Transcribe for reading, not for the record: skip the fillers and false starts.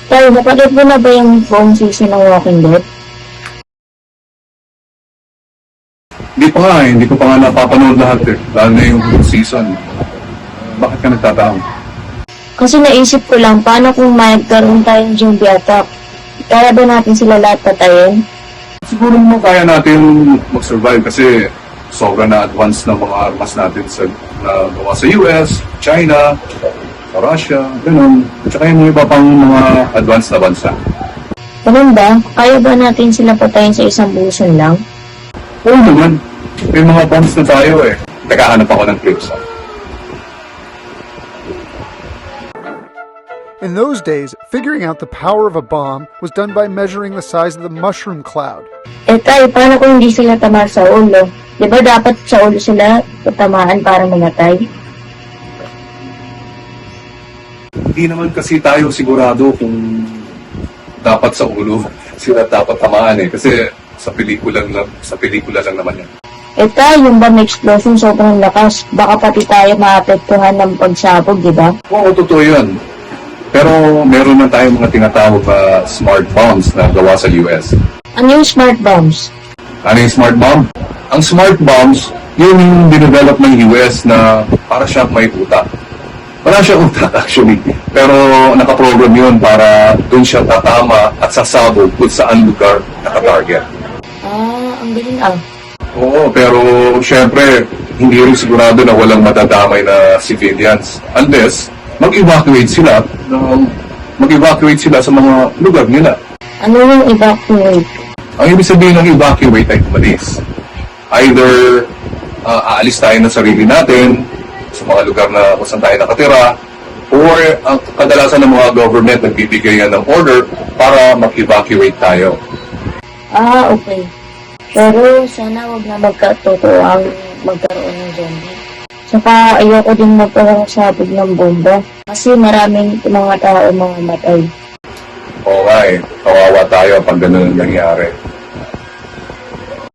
Tay, napanood mo na ba yung buong season ng Walking Dead? Hindi pa nga eh, hindi ko pa nga napapanood lahat eh. Lalo na yung season. Bakit ka nagtatanong? Kasi naisip ko lang, paano kung magkaroon tayong zombie attack? Kaya ba natin sila lahat patayin? Siguro mo kaya natin mag-survive kasi sobrang na-advance ng mga armas natin na gawa sa US, China, sa Russia, gano'n. At saka yung iba pang mga advanced na bansa. Ganun ba? Kaya ba natin sila patayin sa isang buson lang? Oo naman. May mga bombs na tayo eh. Naghahanap ako ng clips. In those days, figuring out the power of a bomb was done by measuring the size of the mushroom cloud. Eh tay, paano kung hindi sila tamaan sa ulo? Di ba dapat sa ulo sila tatamaan para mamatay? Hindi naman kasi tayo sigurado kung dapat sa ulo sila dapat tamaan eh. Kasi sa pelikula lang naman yan. Eh tay, yung bomb explosion sobrang lakas. Baka pati tayo maapektuhan ng pagsabog, di ba? Oo, totoo yun. Pero meron na tayong mga tinatawag na smart bombs na gawa sa US. Ano yung smart bombs? Ano yung smart bomb? Ang smart bombs, yun yung dinevelop ng US na para siyang may utak. Wala siyang utak actually. Pero nakaprogram yun para dun siya tatama at sasabog kung saan lugar nakatarget. Ah, ang galing ah. Oo, pero syempre, hindi rin sigurado na walang madadamay na civilians. Unless, mag-evacuate sila sa mga lugar nila. Ano yung evacuate? Ang ibig sabihin ng evacuate ay umalis. Either aalis tayo ng sarili natin sa mga lugar na kung saan tayo nakatira, or ang kadalasan ng mga government nagbibigay yan ng order para mag-evacuate tayo. Ah, okay. Pero sana wag na magkatotoo ang magkaroon ng zombie. Saka ayoko din magpapasabog ng bomba kasi maraming mga tao mamamatay. Oo nga eh, kawawa tayo pag ganun ang nangyari.